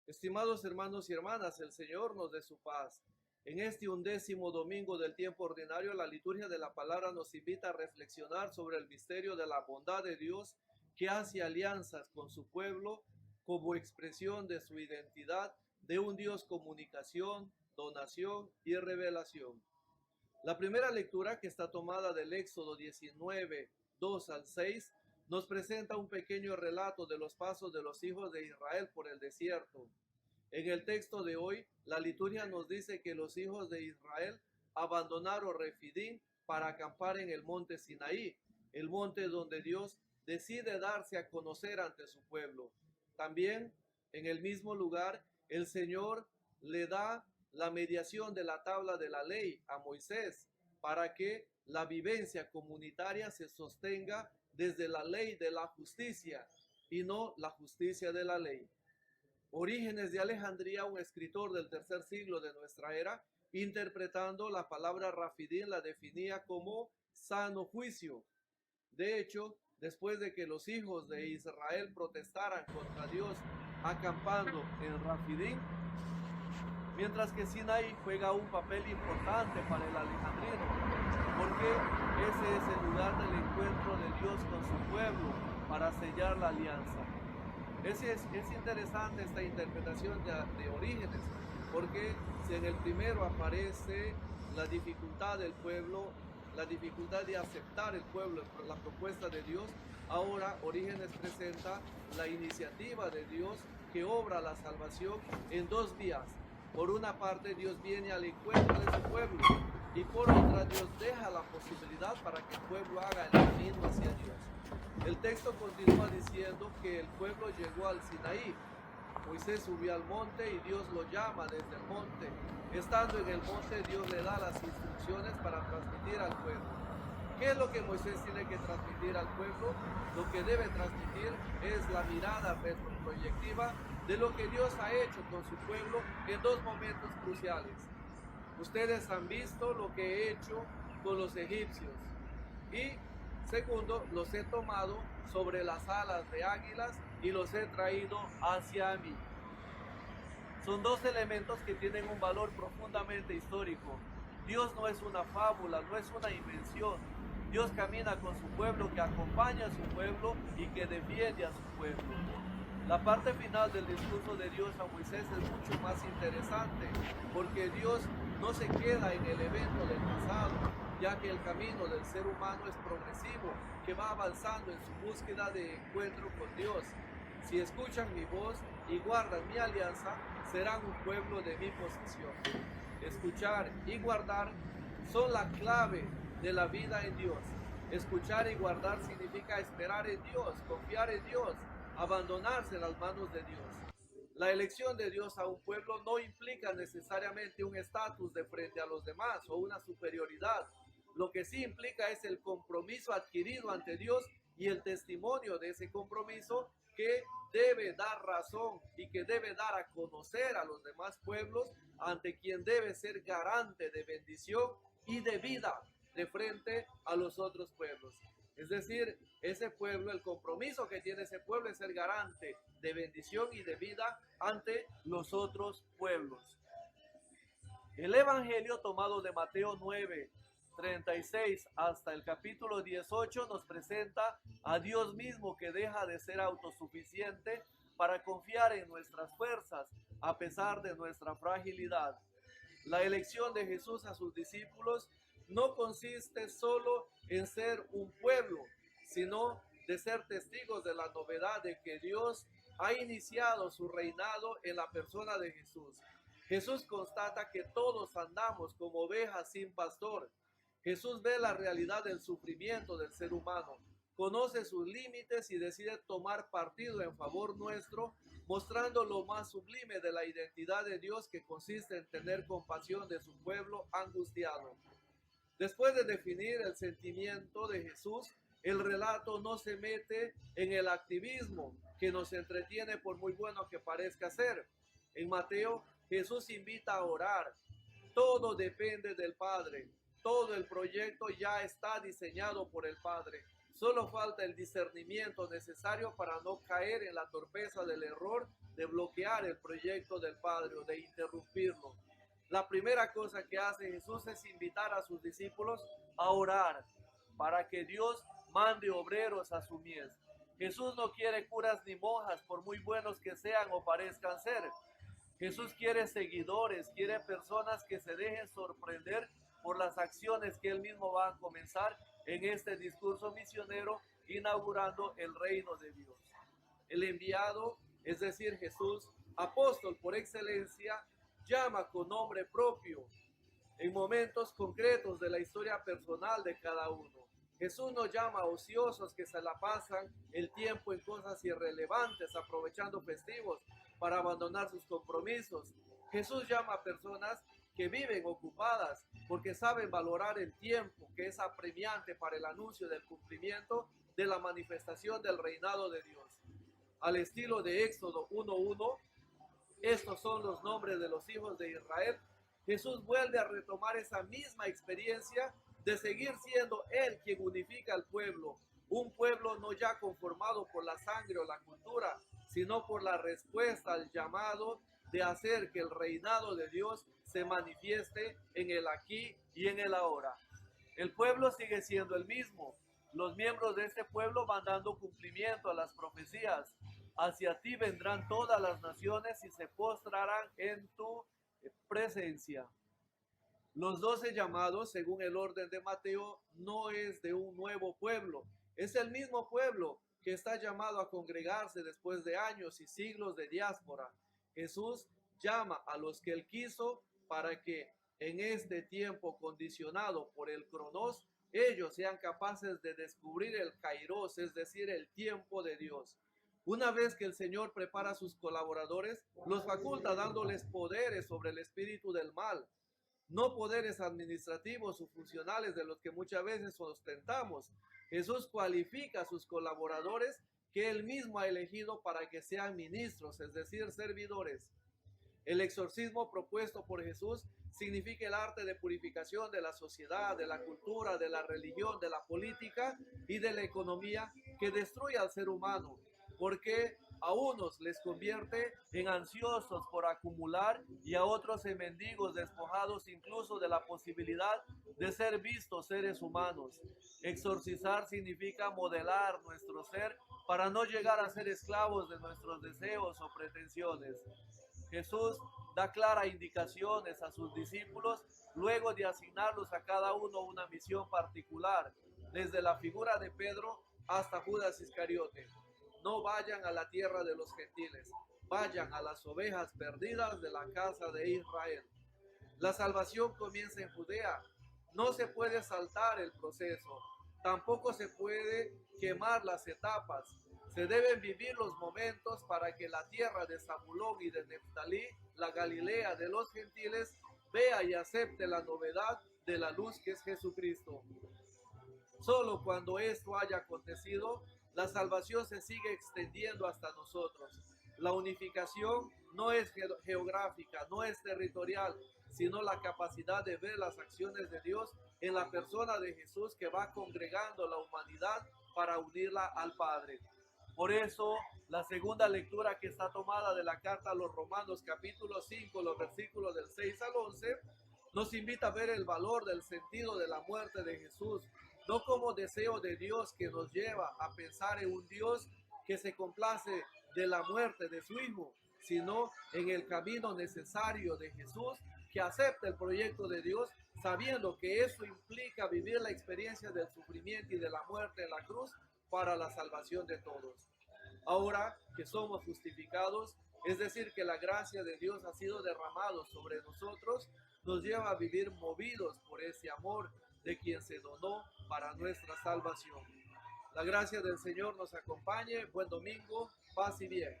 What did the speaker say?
Estimados hermanos y hermanas, el Señor nos dé su paz. En este 11º domingo del tiempo ordinario, la liturgia de la palabra nos invita a reflexionar sobre el misterio de la bondad de Dios que hace alianzas con su pueblo como expresión de su identidad de un Dios comunicación, donación y revelación. La primera lectura, que está tomada del Éxodo 19, 2 al 6, nos presenta un pequeño relato de los pasos de los hijos de Israel por el desierto. En el texto de hoy, la liturgia nos dice que los hijos de Israel abandonaron Refidín para acampar en el monte Sinaí, el monte donde Dios decide darse a conocer ante su pueblo. También en el mismo lugar, el Señor le da la mediación de la tabla de la ley a Moisés para que la vivencia comunitaria se sostenga desde la ley de la justicia y no la justicia de la ley. Orígenes de Alejandría, un escritor del tercer siglo de nuestra era, interpretando la palabra Rafidín, la definía como sano juicio. De hecho, después de que los hijos de Israel protestaran contra Dios acampando en Rafidín, mientras que Sinaí juega un papel importante para el alejandrino, porque ese es el lugar del encuentro de Dios con su pueblo para sellar la alianza. Es interesante esta interpretación de Orígenes, porque si en el primero aparece la dificultad del pueblo, la dificultad de aceptar el pueblo la propuesta de Dios, ahora Orígenes presenta la iniciativa de Dios que obra la salvación en dos vías. Por una parte, Dios viene al encuentro de su pueblo, y por otra, Dios deja la posibilidad para que el pueblo haga el camino hacia Dios. El texto continúa diciendo que el pueblo llegó al Sinaí. Moisés subió al monte y Dios lo llama desde el monte. Estando en el monte, Dios le da las instrucciones para transmitir al pueblo. ¿Qué es lo que Moisés tiene que transmitir al pueblo? Lo que debe transmitir es la mirada retroproyectiva de lo que Dios ha hecho con su pueblo en dos momentos cruciales. Ustedes han visto lo que he hecho con los egipcios. Y segundo, los he tomado sobre las alas de águilas y los he traído hacia mí. Son dos elementos que tienen un valor profundamente histórico. Dios no es una fábula, no es una invención. Dios camina con su pueblo, que acompaña a su pueblo y que defiende a su pueblo. La parte final del discurso de Dios a Moisés es mucho más interesante, porque Dios no se queda en el evento del pasado, ya que el camino del ser humano es progresivo, que va avanzando en su búsqueda de encuentro con Dios. Si escuchan mi voz y guardan mi alianza, serán un pueblo de mi posesión. Escuchar y guardar son la clave de la vida en Dios. Escuchar y guardar significa esperar en Dios, confiar en Dios, abandonarse en las manos de Dios. La elección de Dios a un pueblo no implica necesariamente un estatus de frente a los demás o una superioridad. Lo que sí implica es el compromiso adquirido ante Dios y el testimonio de ese compromiso que debe dar razón y que debe dar a conocer a los demás pueblos, ante quien debe ser garante de bendición y de vida de frente a los otros pueblos. Es decir, ese pueblo, el compromiso que tiene ese pueblo es ser garante de bendición y de vida ante los otros pueblos. El Evangelio tomado de Mateo 9, 36 hasta el capítulo 18 nos presenta a Dios mismo, que deja de ser autosuficiente para confiar en nuestras fuerzas a pesar de nuestra fragilidad. La elección de Jesús a sus discípulos no consiste solo en ser un pueblo, sino de ser testigos de la novedad de que Dios ha iniciado su reinado en la persona de Jesús. Jesús constata que todos andamos como ovejas sin pastor. Jesús ve la realidad del sufrimiento del ser humano, conoce sus límites y decide tomar partido en favor nuestro, mostrando lo más sublime de la identidad de Dios, que consiste en tener compasión de su pueblo angustiado. Después de definir el sentimiento de Jesús, el relato no se mete en el activismo que nos entretiene, por muy bueno que parezca ser. En Mateo, Jesús invita a orar. Todo depende del Padre. Todo el proyecto ya está diseñado por el Padre. Solo falta el discernimiento necesario para no caer en la torpeza del error de bloquear el proyecto del Padre o de interrumpirlo. La primera cosa que hace Jesús es invitar a sus discípulos a orar para que Dios mande obreros a su mies. Jesús no quiere curas ni monjas, por muy buenos que sean o parezcan ser. Jesús quiere seguidores, quiere personas que se dejen sorprender por las acciones que Él mismo va a comenzar en este discurso misionero, inaugurando el reino de Dios. El enviado, es decir, Jesús, apóstol por excelencia, llama con nombre propio en momentos concretos de la historia personal de cada uno. Jesús no llama a ociosos que se la pasan el tiempo en cosas irrelevantes, aprovechando festivos para abandonar sus compromisos. Jesús llama a personas que viven ocupadas porque saben valorar el tiempo que es apremiante para el anuncio del cumplimiento de la manifestación del reinado de Dios. Al estilo de Éxodo 1:1, estos son los nombres de los hijos de Israel. Jesús vuelve a retomar esa misma experiencia de seguir siendo Él quien unifica al pueblo, un pueblo no ya conformado por la sangre o la cultura, sino por la respuesta al llamado de hacer que el reinado de Dios se manifieste en el aquí y en el ahora. El pueblo sigue siendo el mismo. Los miembros de este pueblo van dando cumplimiento a las profecías. Hacia ti vendrán todas las naciones y se postrarán en tu presencia. Los 12 llamados, según el orden de Mateo, no es de un nuevo pueblo. Es el mismo pueblo que está llamado a congregarse después de años y siglos de diáspora. Jesús llama a los que Él quiso para que en este tiempo condicionado por el cronos, ellos sean capaces de descubrir el kairos, es decir, el tiempo de Dios. Una vez que el Señor prepara a sus colaboradores, los faculta dándoles poderes sobre el espíritu del mal. No poderes administrativos o funcionales de los que muchas veces ostentamos. Jesús cualifica a sus colaboradores que Él mismo ha elegido para que sean ministros, es decir, servidores. El exorcismo propuesto por Jesús significa el arte de purificación de la sociedad, de la cultura, de la religión, de la política y de la economía que destruye al ser humano, porque a unos les convierte en ansiosos por acumular y a otros en mendigos despojados incluso de la posibilidad de ser vistos seres humanos. Exorcizar significa modelar nuestro ser para no llegar a ser esclavos de nuestros deseos o pretensiones. Jesús da claras indicaciones a sus discípulos luego de asignarlos a cada uno una misión particular, desde la figura de Pedro hasta Judas Iscariote. No vayan a la tierra de los gentiles, vayan a las ovejas perdidas de la casa de Israel. La salvación comienza en Judea. No se puede saltar el proceso, tampoco se puede quemar las etapas. Se deben vivir los momentos para que la tierra de Zabulón y de Neftalí, la Galilea de los gentiles, vea y acepte la novedad de la luz que es Jesucristo. Solo cuando esto haya acontecido, la salvación se sigue extendiendo hasta nosotros. La unificación no es geográfica, no es territorial, sino la capacidad de ver las acciones de Dios en la persona de Jesús que va congregando la humanidad para unirla al Padre. Por eso, la segunda lectura que está tomada de la carta a los Romanos, capítulo 5, los versículos del 6 al 11, nos invita a ver el valor del sentido de la muerte de Jesús, no como deseo de Dios que nos lleva a pensar en un Dios que se complace de la muerte de su Hijo, sino en el camino necesario de Jesús, que acepta el proyecto de Dios, sabiendo que eso implica vivir la experiencia del sufrimiento y de la muerte en la cruz para la salvación de todos. Ahora que somos justificados, es decir, que la gracia de Dios ha sido derramado sobre nosotros, nos lleva a vivir movidos por ese amor de quien se donó para nuestra salvación. La gracia del Señor nos acompañe. Buen domingo, paz y bien.